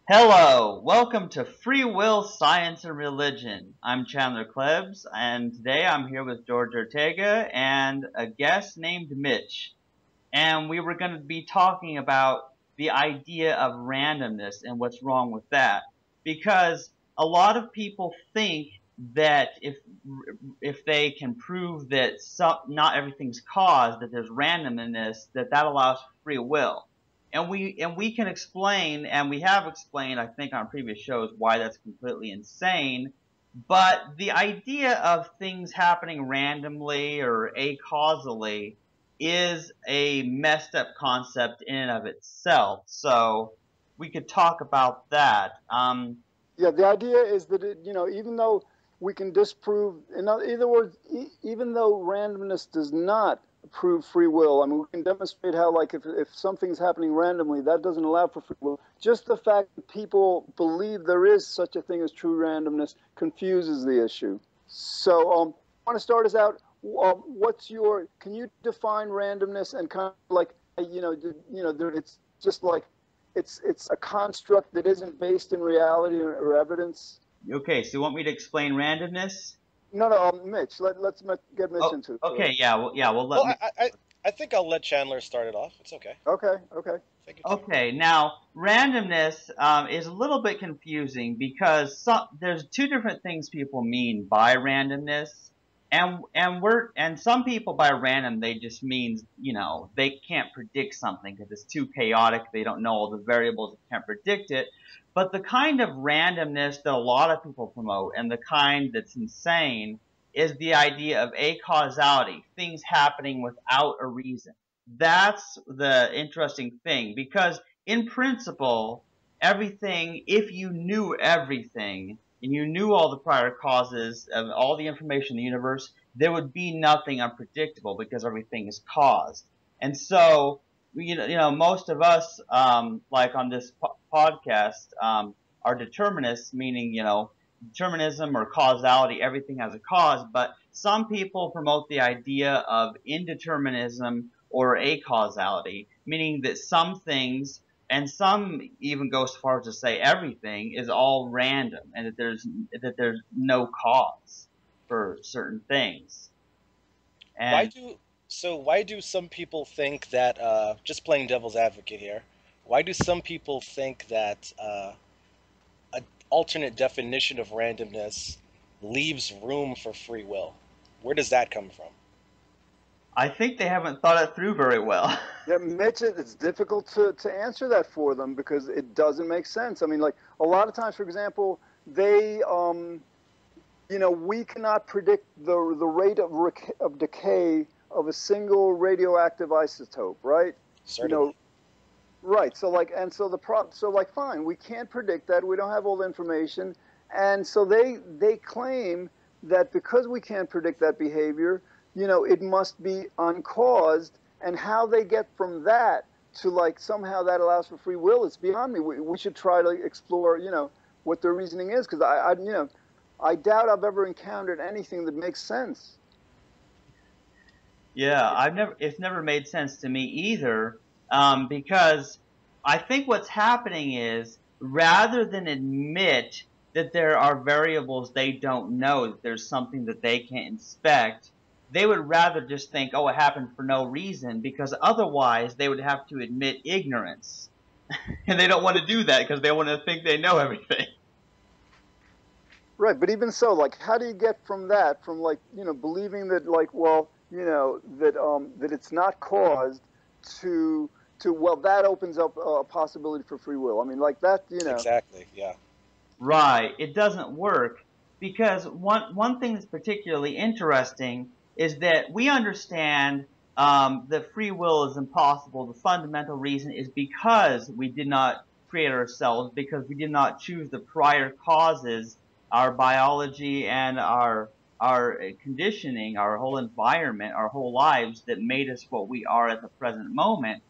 Hello, welcome to Free Will, Science, and Religion. I'm Chandler Klebs, and today I'm here with George Ortega and a guest named Mitch. And we were going to be talking about the idea of randomness and what's wrong with that. Because a lot of people think that if they can prove that not everything's caused, that there's randomness, that allows for free will. And we can explain, and we have explained, I think, on previous shows why that's completely insane. But the idea of things happening randomly or acausally is a messed up concept in and of itself. So we could talk about that. Yeah, the idea is that even though we can disprove, in other words, even though randomness does not prove free will, I mean, we can demonstrate how, like, if something's happening randomly, that doesn't allow for free will. Just the fact that people believe there is such a thing as true randomness confuses the issue. So, I want to start us out. Can you define randomness and kind of like, it's just like it's a construct that isn't based in reality or evidence. Okay, so you want me to explain randomness? No, Mitch. Let's get Mitch Oh, into it okay, first. yeah, we'll let Well, me. I think I'll let Chandler start it off. It's okay. Okay. Take your time. Okay, now randomness is a little bit confusing because there's two different things people mean by randomness, and some people by random they just means they can't predict something because it's too chaotic. They don't know all the variables, they can't predict it. But the kind of randomness that a lot of people promote and the kind that's insane is the idea of acausality, things happening without a reason. That's the interesting thing because in principle, everything, if you knew everything and you knew all the prior causes of all the information in the universe, there would be nothing unpredictable because everything is caused. And so, most of us, like on this podcast, are determinists, meaning, determinism or causality, everything has a cause, but some people promote the idea of indeterminism or acausality, meaning that some things, and some even go so far as to say everything, is all random, and that there's no cause for certain things. Why And do why do some people think that just playing devil's advocate here? Why do some people think that an alternate definition of randomness leaves room for free will? Where does that come from? I think they haven't thought it through very well. Yeah, Mitch, it's difficult to answer that for them because it doesn't make sense. I mean, like a lot of times, for example, we cannot predict the rate of decay of a single radioactive isotope, right? You know, Certainly. Right. So like, and so so like, fine, we can't predict that. We don't have all the information, and so they claim that because we can't predict that behavior, it must be uncaused. And how they get from that to like somehow that allows for free will, it's beyond me. We should try to explore, what their reasoning is, because I doubt I've ever encountered anything that makes sense. Yeah, it's never made sense to me either, because I think what's happening is rather than admit that there are variables they don't know, that there's something that they can't inspect, they would rather just think, oh, it happened for no reason, because otherwise they would have to admit ignorance. And they don't want to do that because they want to think they know everything. Right, but even so, like, how do you get from that, from like, believing that, like, well, that it's not caused, to well, that opens up a possibility for free will. I mean, like that. Exactly. Yeah. Right. It doesn't work because one thing that's particularly interesting is that we understand that free will is impossible. The fundamental reason is because we did not create ourselves, because we did not choose the prior causes, our biology and our conditioning, our whole environment, our whole lives that made us what we are at the present moment.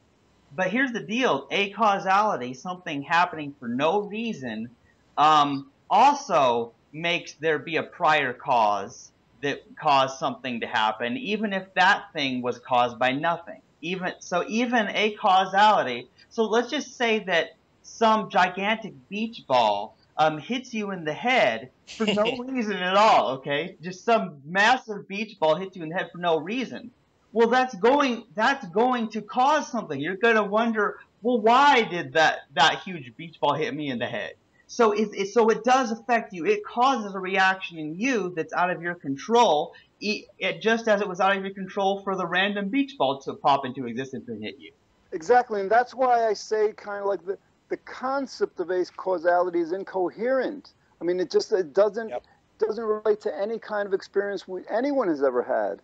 But here's the deal: acausality, something happening for no reason, also makes there be a prior cause that caused something to happen, even if that thing was caused by nothing. Even acausality. So let's just say that some gigantic beach ball hits you in the head for no reason at all, okay? Just some massive beach ball hits you in the head for no reason. Well, that's going to cause something. You're going to wonder, well, why did that huge beach ball hit me in the head? So it does affect you. It causes a reaction in you that's out of your control. It just as it was out of your control for the random beach ball to pop into existence and hit you. Exactly, and that's why I say kind of like the concept of acausality is incoherent. I mean, it doesn't relate to any kind of experience anyone has ever had.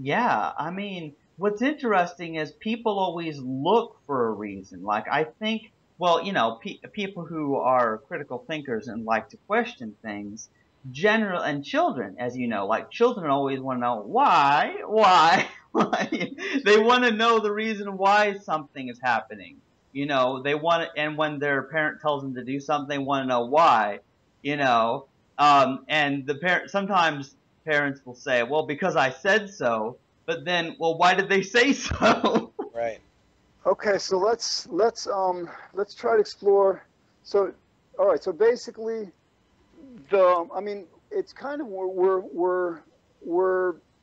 Yeah, I mean, what's interesting is people always look for a reason. Like, I think, well, people who are critical thinkers and like to question things, and children, as you know, like children always want to know why, why. They want to know the reason why something is happening. They want to, and when their parent tells them to do something, they want to know why, and the parent, sometimes parents will say, well, because I said so, but then, well, why did they say so? Right. Okay, so let's try to explore. So, all right. So basically, I mean, it's kind of we're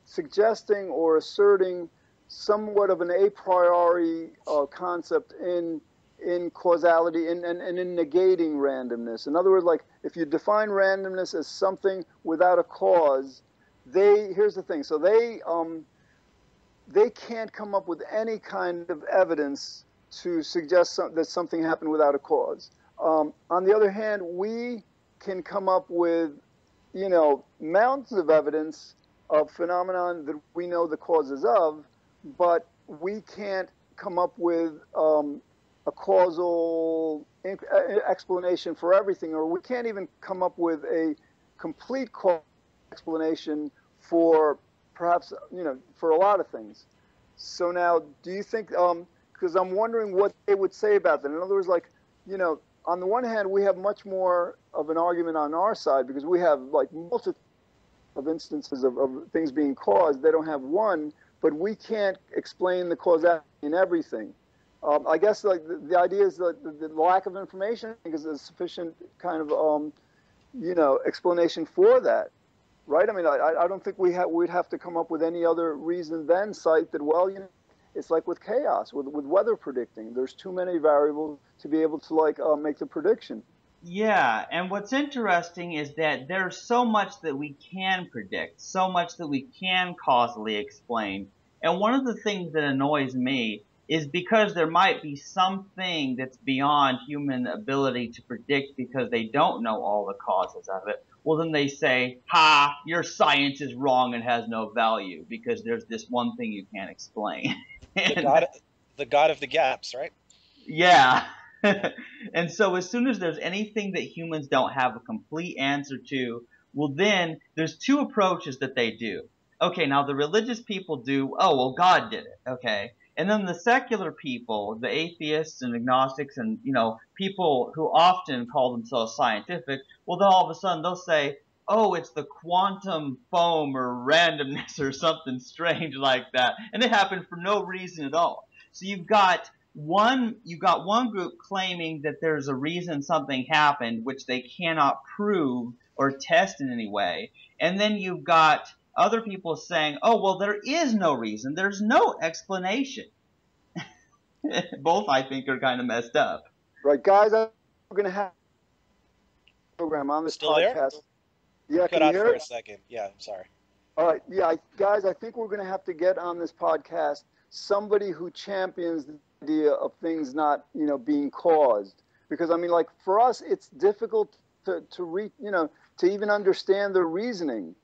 suggesting or asserting somewhat of an a priori concept in causality and in negating randomness. In other words, like if you define randomness as something without a cause, here's the thing. So they can't come up with any kind of evidence to suggest that something happened without a cause. On the other hand, we can come up with, mountains of evidence of phenomenon that we know the causes of, but we can't come up with a causal explanation for everything, or we can't even come up with a complete explanation for perhaps, for a lot of things. So now, do you think, because I'm wondering what they would say about that. In other words, like, on the one hand, we have much more of an argument on our side because we have like multiple of instances of things being caused. They don't have one, but we can't explain the causality in everything. I guess like the idea is that the lack of information is a sufficient kind of, explanation for that. Right? I mean, I don't think we'd have to come up with any other reason than cite that, well, it's like with chaos, with weather predicting. There's too many variables to be able to like make the prediction. Yeah, and what's interesting is that there's so much that we can predict, so much that we can causally explain. And one of the things that annoys me is because there might be something that's beyond human ability to predict because they don't know all the causes of it. Well, then they say, ha, your science is wrong and has no value because there's this one thing you can't explain. The god of the gaps, right? Yeah. And so as soon as there's anything that humans don't have a complete answer to, well, then there's two approaches that they do. Okay, now the religious people do, oh, well, God did it, okay? And then the secular people, the atheists and agnostics and, people who often call themselves scientific, well, then all of a sudden they'll say, oh, it's the quantum foam or randomness or something strange like that. And it happened for no reason at all. So you've got one group claiming that there's a reason something happened, which they cannot prove or test in any way. And then you've got other people saying, oh, well, there is no reason. There's no explanation. Both, I think, are kind of messed up. Right, guys, we're going to have a program on this Still podcast. There? Yeah, can you hear it? For a second. Yeah, I'm sorry. All right, yeah, guys, I think we're going to have to get on this podcast somebody who champions the idea of things not, being caused. Because, I mean, like, for us, it's difficult to even understand the reasoning.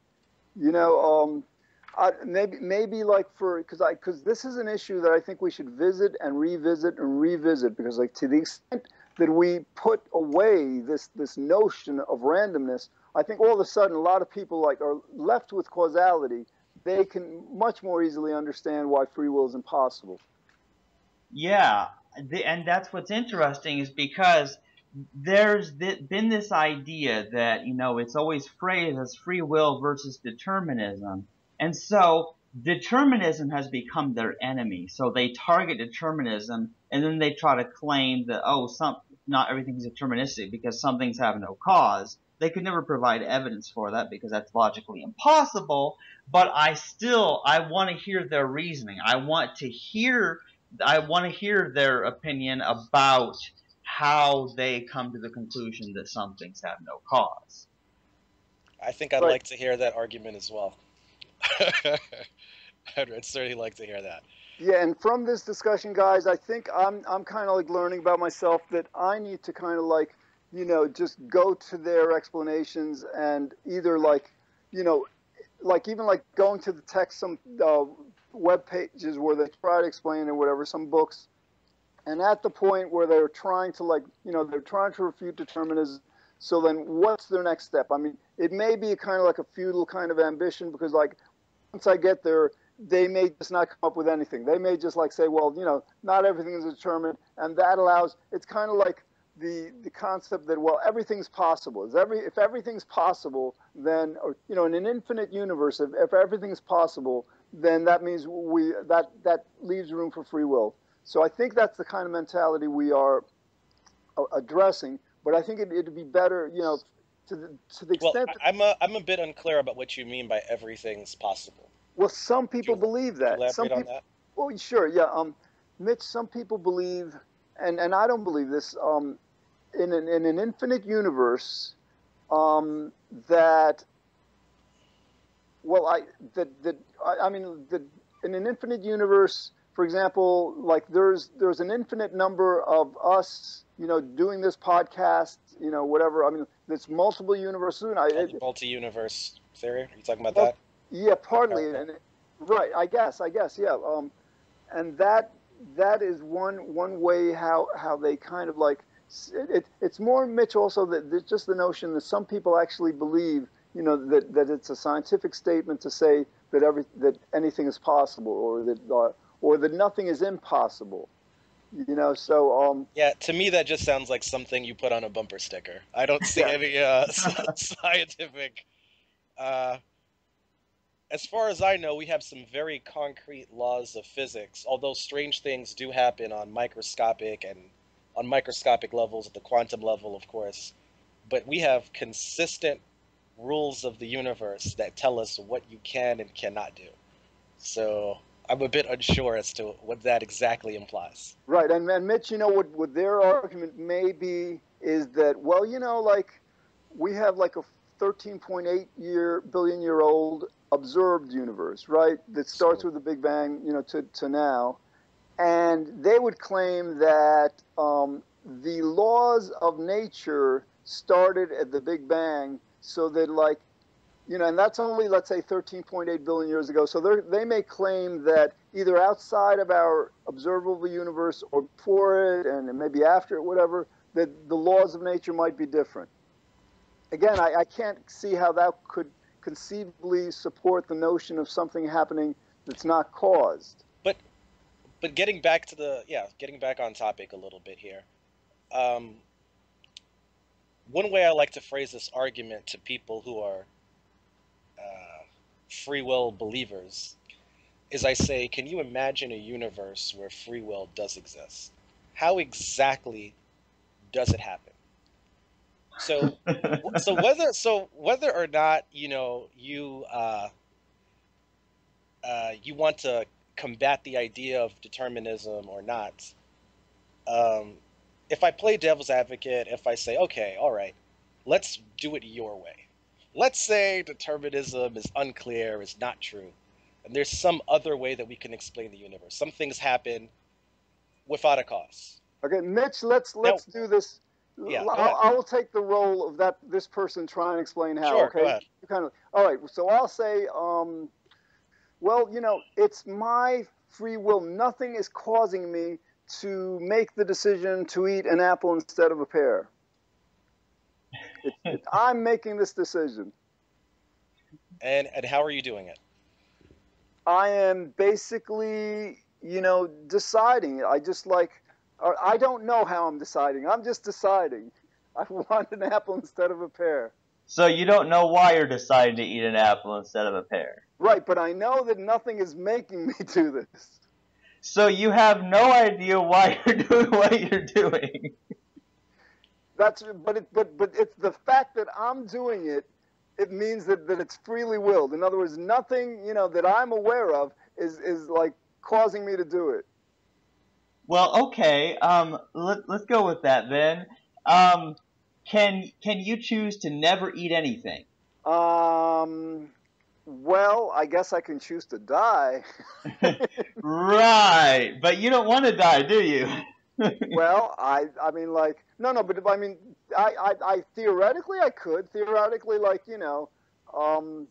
Maybe like because this is an issue that I think we should visit and revisit because like to the extent that we put away this notion of randomness, I think all of a sudden a lot of people like are left with causality. They can much more easily understand why free will is impossible. Yeah, and that's what's interesting is because there's been this idea that, it's always phrased as free will versus determinism. And so determinism has become their enemy. So they target determinism and then they try to claim that, not everything's deterministic because some things have no cause. They could never provide evidence for that because that's logically impossible. But I want to hear their reasoning. I want to hear their opinion about how they come to the conclusion that some things have no cause. I think I'd Right. like to hear that argument as well. I'd certainly like to hear that. Yeah, and from this discussion, guys, I think I'm kind of like learning about myself that I need to kind of like, just go to their explanations and either like, like even like going to the text, some web pages where they try to explain it, whatever, some books, and at the point where they're trying to like, they're trying to refute determinism. So then what's their next step? I mean, it may be kind of like a futile kind of ambition because like once I get there, they may just not come up with anything. They may just like say, well, not everything is determined, and that allows. It's kind of like the concept that well, everything's possible. If everything's possible, then in an infinite universe, if everything's possible, then that means that leaves room for free will. So I think that's the kind of mentality we are addressing. But I think it'd be better, to the extent. Well, I'm a bit unclear about what you mean by everything's possible. Well, some people believe that. Elaborate on that? Well, sure, yeah. Mitch, some people believe, and I don't believe this. In an infinite universe, that. Well, in an infinite universe, for example, like there's an infinite number of us, doing this podcast, whatever. I mean, there's multiple universes. Multi-universe theory? Are you talking about that? Yeah, partly, right. I guess, yeah. And that is one way how they kind of like it's more, Mitch, also that just the notion that some people actually believe, that it's a scientific statement to say that anything is possible or that nothing is impossible. So yeah, to me that just sounds like something you put on a bumper sticker. I don't see any scientific. As far as I know, we have some very concrete laws of physics, although strange things do happen on microscopic levels, at the quantum level, of course. But we have consistent rules of the universe that tell us what you can and cannot do. So I'm a bit unsure as to what that exactly implies. Right, and Mitch, what their argument may be is that, well, like we have like a 13.8 billion year old observed universe, right? That starts with the Big Bang, to now, and they would claim that the laws of nature started at the Big Bang, so that like, and that's only, let's say, 13.8 billion years ago. So they may claim that either outside of our observable universe or before it, and maybe after it, whatever, that the laws of nature might be different. Again, I can't see how that could conceivably support the notion of something happening that's not caused. But getting back on topic a little bit here. One way I like to phrase this argument to people who are free will believers is I say, can you imagine a universe where free will does exist? How exactly does it happen? So whether or not you want to combat the idea of determinism or not, if I play devil's advocate, if I say, okay, all right, let's do it your way. Let's say determinism is unclear, is not true, and there's some other way that we can explain the universe. Some things happen without a cause. Okay, Mitch, let's do this. Yeah, I will take the role of this person trying to explain how. Sure, okay, go ahead. All right. So I'll say, well, it's my free will. Nothing is causing me to make the decision to eat an apple instead of a pear. I'm making this decision. And how are you doing it? I am basically, deciding. I don't know how I'm deciding. I'm just deciding. I want an apple instead of a pear. So you don't know why you're deciding to eat an apple instead of a pear. Right, but I know that nothing is making me do this. So you have no idea why you're doing what you're doing. but it's the fact that I'm doing it. It means that it's freely willed. In other words, nothing, that I'm aware of is like causing me to do it. Well, okay. Let's go with that then. Um, can you choose to never eat anything? Um, well, I guess I can choose to die. Right, but you don't want to die, do you? Well, I mean, like, no, but I mean, I theoretically I could theoretically, like, um,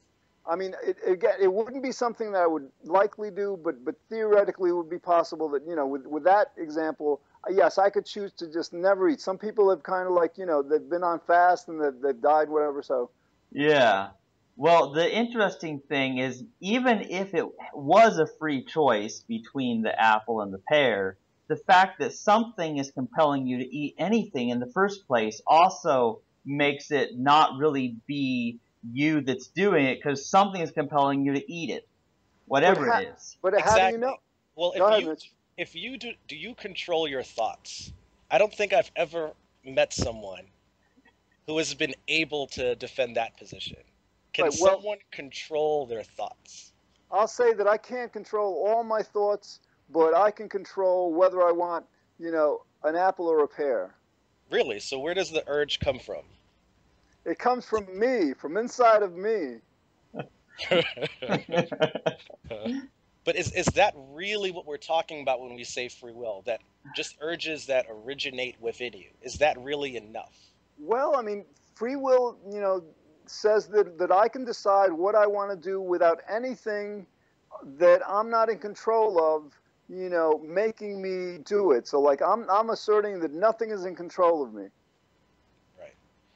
I mean, again, it wouldn't be something that I would likely do, but theoretically it would be possible that, with that example, yes, I could choose to just never eat. Some people have kind of like, they've been on fast and they've died, whatever. So, Yeah. Well, the interesting thing is, even if it was a free choice between the apple and the pear, the fact that something is compelling you to eat anything in the first place also makes it not really be you that's doing it, because something is compelling you to eat it, but whatever it is. how do you know? Exactly. Well, Go ahead, Mitch. if you do you control your thoughts? I don't think I've ever met someone who has been able to defend that position. Can Right. Well, someone control their thoughts? I'll say that I can't control all my thoughts, but I can control whether I want, an apple or a pear. Really? So where does the urge come from? It comes from me, from inside of me. But is that really what we're talking about when we say free will? That just urges that originate within you? Is that really enough? Well, I mean, free will, says that I can decide what I want to do without anything that I'm not in control of, making me do it. So, like, I'm asserting that nothing is in control of me. Right.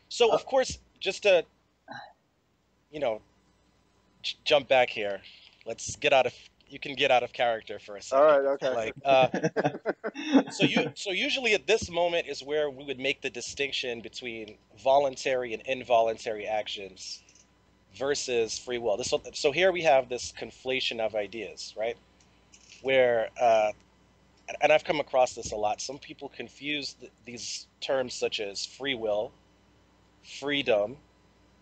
So of course, just to, you know, jump back here. Let's get out of you can get out of character for a All second. right, okay. Like so usually at this moment is where we would make the distinction between voluntary and involuntary actions versus free will. So here we have this conflation of ideas, right? Where and I've come across this a lot. Some people confuse these terms such as free will, freedom,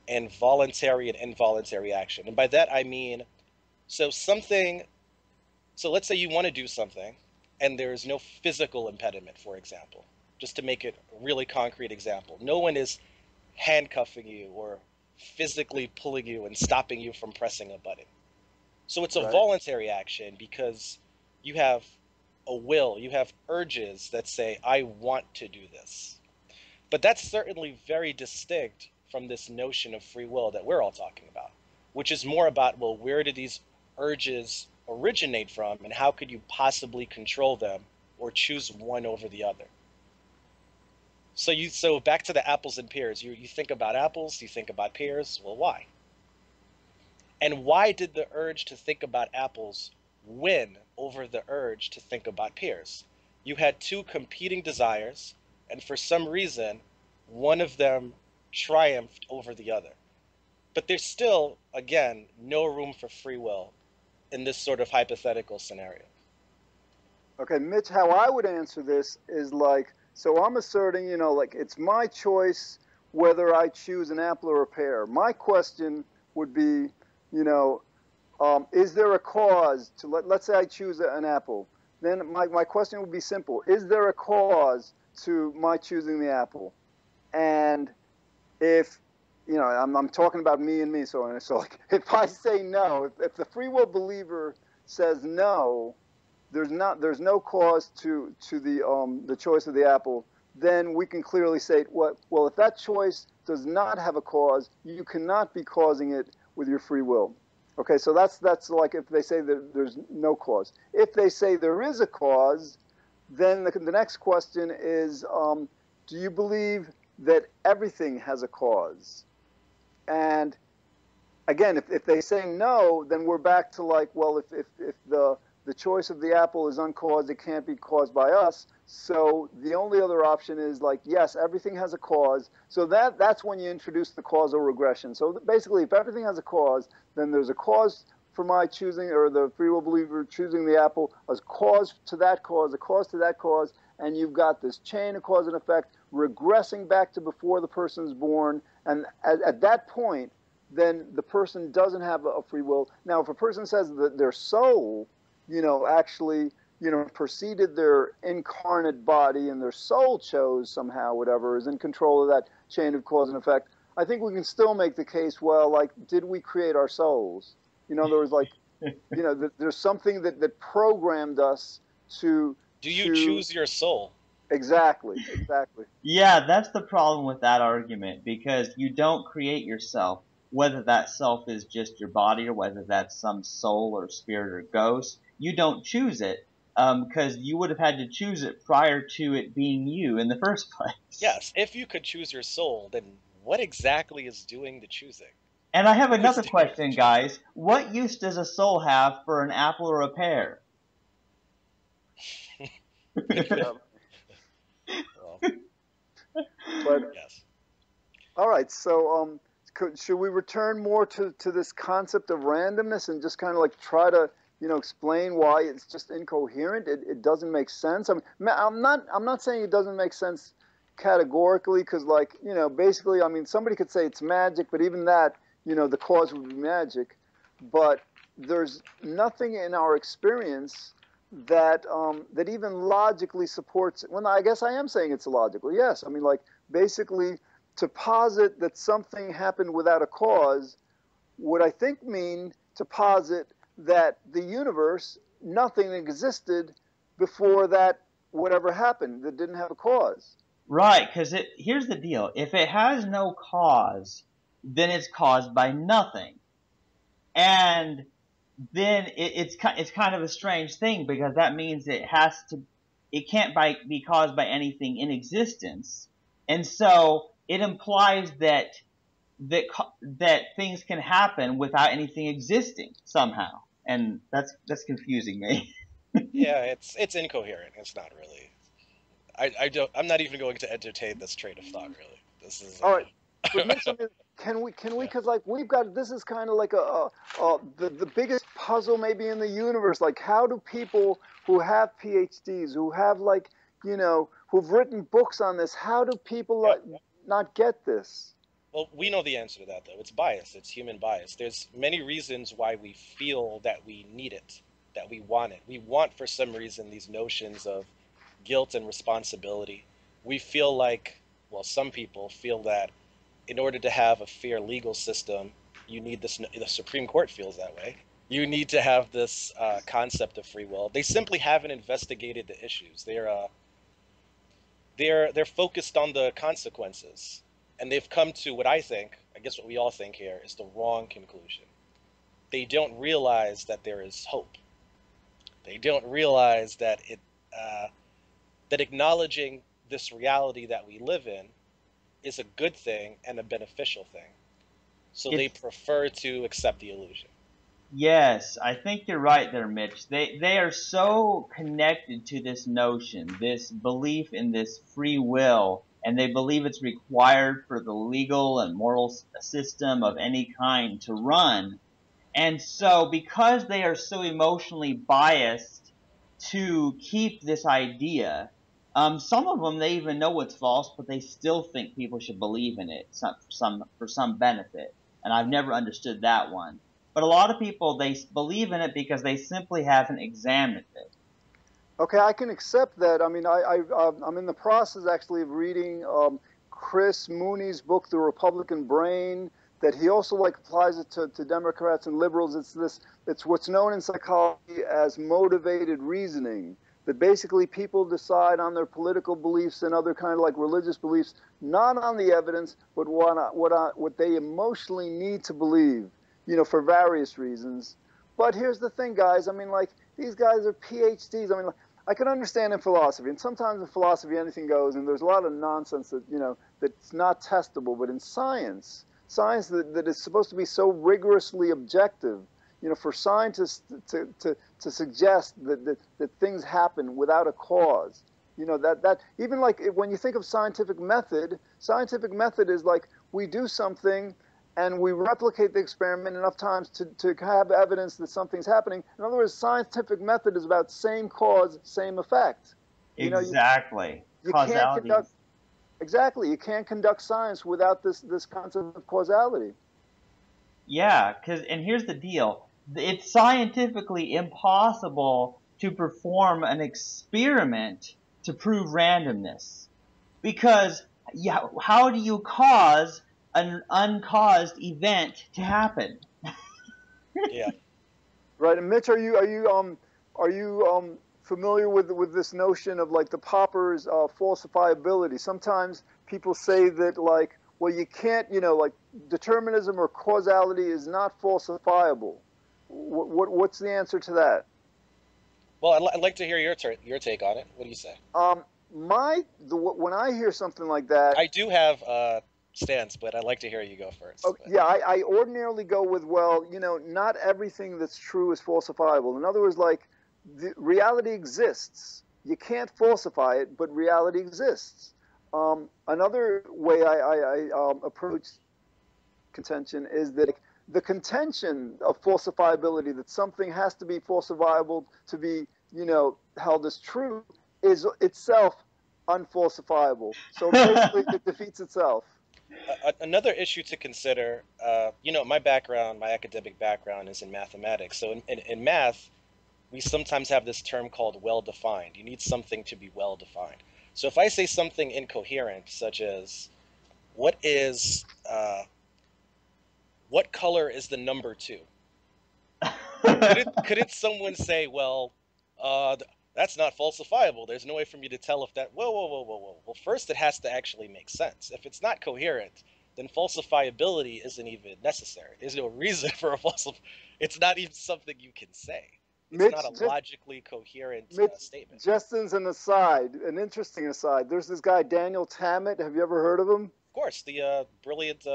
and voluntary and involuntary action. And by that I mean, so something, so let's say you want to do something and there's no physical impediment, for example, just to make it a really concrete example. No one is handcuffing you or physically pulling you and stopping you from pressing a button. So it's a Right. voluntary action because you have a will, you have urges that say, I want to do this. But that's certainly very distinct from this notion of free will that we're all talking about, which is more about, well, where do these urges originate from and how could you possibly control them or choose one over the other? So back to the apples and pears. You think about apples, you think about pears. Well, why? And why did the urge to think about apples win over the urge to think about pears? You had two competing desires, and for some reason, one of them triumphed over the other. But there's still, again, no room for free will in this sort of hypothetical scenario. Okay, Mitch, how I would answer this is like, so I'm asserting, like it's my choice whether I choose an apple or a pear. My question would be, is there a cause to, let's say I choose an apple. Then my question would be simple. Is there a cause to my choosing the apple? And if, I'm talking about me and me, so like, if I say no, if the free will believer says no, there's no cause to the choice of the apple, then we can clearly say, well, if that choice does not have a cause, you cannot be causing it with your free will. Okay, so that's like if they say that there's no cause. If they say there is a cause, then the next question is, do you believe that everything has a cause? And again, if they say no, then we're back to like, well, if the choice of the apple is uncaused, it can't be caused by us. So the only other option is like, yes, everything has a cause. So that's when you introduce the causal regression. So basically, if everything has a cause, then there's a cause for my choosing, or the free will believer choosing the apple, a cause to that cause, a cause to that cause, and you've got this chain of cause and effect regressing back to before the person's born, and at that point, then the person doesn't have a free will. Now, if a person says that their soul, actually, preceded their incarnate body and their soul chose somehow, whatever, is in control of that chain of cause and effect, I think we can still make the case, well, like, did we create our souls? In other words, like, there's something that programmed us to. Do you choose your soul? Exactly. Yeah, that's the problem with that argument, because you don't create yourself, whether that self is just your body or whether that's some soul or spirit or ghost. You don't choose it, because you would have had to choose it prior to it being you in the first place. Yes, if you could choose your soul, then what exactly is doing the choosing? And I have another question, guys. What use does a soul have for an apple or a pear? Well, But yes. all right, so should we return more to this concept of randomness and just kind of like try to explain why it's just incoherent? It doesn't make sense. I mean, I'm not saying it doesn't make sense categorically, because like basically, I mean, somebody could say it's magic, but even that, the cause would be magic. But there's nothing in our experience that that even logically supports it. Well, I guess I am saying it's illogical. Yes, I mean, like, basically, to posit that something happened without a cause would, I think, mean to posit that the universe, nothing existed before that whatever happened that didn't have a cause. Right, because here's the deal. If it has no cause, then it's caused by nothing. And then it's kind of a strange thing, because that means it can't be caused by anything in existence. And so it implies that things can happen without anything existing somehow. And that's confusing me. Yeah, it's incoherent. It's not really. I'm not even going to entertain this train of thought. Really, this is. All right, but Mitch, I mean, can we? Because like we've got, this is kind of like the biggest puzzle maybe in the universe. Like, how do people who have PhDs, who have like who've written books on this, how do people not get this? Well, we know the answer to that, though. It's bias. It's human bias. There's many reasons why we feel that we need it, that we want it. We want, for some reason, these notions of guilt and responsibility. We feel like, well, some people feel that in order to have a fair legal system, you need this. The Supreme Court feels that way. You need to have this concept of free will. They simply haven't investigated the issues. They're focused on the consequences. And they've come to what I guess what we all think here, is the wrong conclusion. They don't realize that there is hope. They don't realize that that acknowledging this reality that we live in is a good thing and a beneficial thing. So they prefer to accept the illusion. Yes, I think you're right there, Mitch. They are so connected to this notion, this belief in this free will, and they believe it's required for the legal and moral system of any kind to run. And so, because they are so emotionally biased to keep this idea, some of them, they even know it's false, but they still think people should believe in it for some benefit. And I've never understood that one. But a lot of people, they believe in it because they simply haven't examined it. Okay, I can accept that. I mean, I'm in the process actually of reading Chris Mooney's book, The Republican Brain, that he also like applies it to Democrats and liberals. It's what's known in psychology as motivated reasoning. That basically people decide on their political beliefs and other kind of like religious beliefs, not on the evidence, but what they emotionally need to believe, for various reasons. But here's the thing, guys. I mean, like, these guys are PhDs. I mean, like, I can understand in philosophy, and sometimes in philosophy anything goes, and there's a lot of nonsense that that's not testable. But in science that is supposed to be so rigorously objective, for scientists to suggest that things happen without a cause, that even like when you think of scientific method is like we do something and we replicate the experiment enough times to have evidence that something's happening. In other words, scientific method is about same cause, same effect. Exactly. You can't conduct. Exactly. You can't conduct science without this concept of causality. Yeah, and here's the deal. It's scientifically impossible to perform an experiment to prove randomness. Because yeah, how do you cause an uncaused event to happen? Yeah. Right. And Mitch, are you familiar with this notion of like the Popper's falsifiability? Sometimes people say that like, well, you can't, like determinism or causality is not falsifiable. What's the answer to that? Well, I'd like to hear your take on it. What do you say? Um, when I hear something like that, I do have stance, but I'd like to hear you go first. But yeah, I ordinarily go with, well, not everything that's true is falsifiable. In other words, like reality exists. You can't falsify it, but reality exists. Another way I approach contention is that the contention of falsifiability, that something has to be falsifiable to be, held as true, is itself unfalsifiable. So basically, it defeats itself. another issue to consider, my academic background is in mathematics. So in math, we sometimes have this term called well-defined. You need something to be well-defined. So if I say something incoherent, such as, what is, what color is the number two? Couldn't someone say, well, that's not falsifiable. There's no way for me to tell if that. Whoa, whoa, whoa, whoa, whoa. Well, first it has to actually make sense. If it's not coherent, then falsifiability isn't even necessary. There's no reason for a It's not even something you can say. It's Mitch, not a logically coherent Mitch, statement. Justin's an aside, an interesting aside. There's this guy, Daniel Tammet. Have you ever heard of him? Of course, the brilliant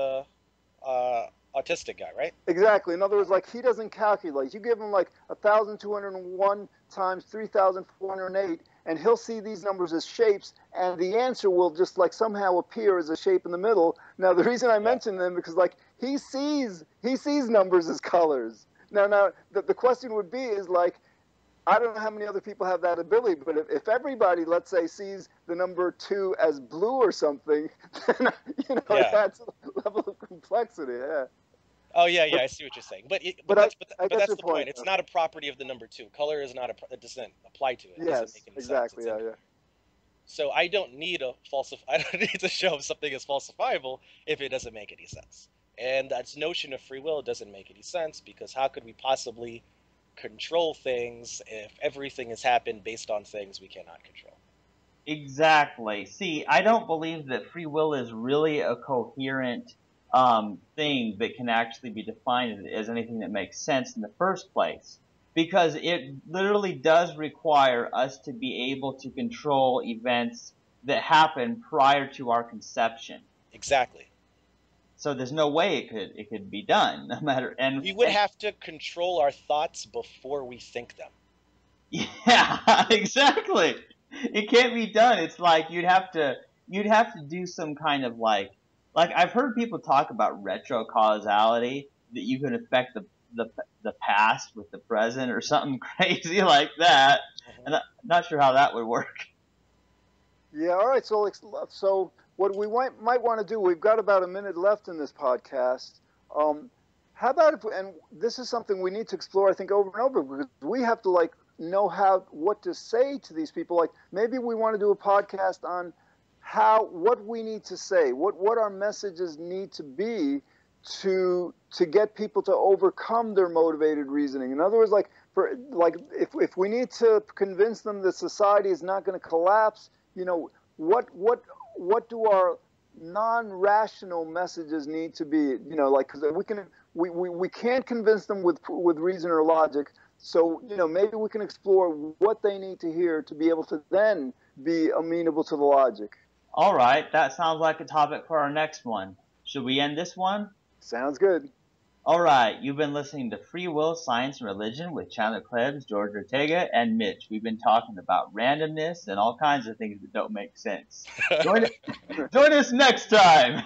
autistic guy, right? Exactly. In other words, like he doesn't calculate. You give him like 1,201 times 3,408, and he'll see these numbers as shapes, and the answer will just like somehow appear as a shape in the middle. Now, the reason I Yeah. mention them because like he sees numbers as colors. Now, the question would be is like, I don't know how many other people have that ability, but if everybody, let's say, sees the number 2 as blue or something, then it Yeah. adds a level of complexity. Yeah. Oh yeah, yeah, I see what you're saying. But I get that's your the point, point. It's though. not a property of the number two. Color is not it doesn't apply to it. It doesn't Yes, make any sense. exactly. Yeah, yeah. So I don't need I don't need to show if something is falsifiable if it doesn't make any sense. And that notion of free will doesn't make any sense because how could we possibly control things if everything has happened based on things we cannot control? Exactly. See, I don't believe that free will is really a coherent thing that can actually be defined as anything that makes sense in the first place. Because it literally does require us to be able to control events that happen prior to our conception. Exactly. So there's no way it could be done, no matter We would have to control our thoughts before we think them. yeah, exactly. It can't be done. It's like you'd have to do some kind of like I've heard people talk about retrocausality, that you can affect the past with the present or something crazy like that. And I'm not sure how that would work. Yeah. All right. So what we might want to do, we've got about a minute left in this podcast. How about and this is something we need to explore, I think, over and over, because we have to like know what to say to these people. Like maybe we want to do a podcast on what we need to say, what our messages need to be to get people to overcome their motivated reasoning. In other words, like if we need to convince them that society is not going to collapse, what do our non-rational messages need to be? Like because we can't convince them with reason or logic. So maybe we can explore what they need to hear to be able to then be amenable to the logic. All right, that sounds like a topic for our next one. Should we end this one? Sounds good. All right, you've been listening to Free Will, Science, and Religion with Chandler Klebs, George Ortega, and Mitch. We've been talking about randomness and all kinds of things that don't make sense. Join us next time.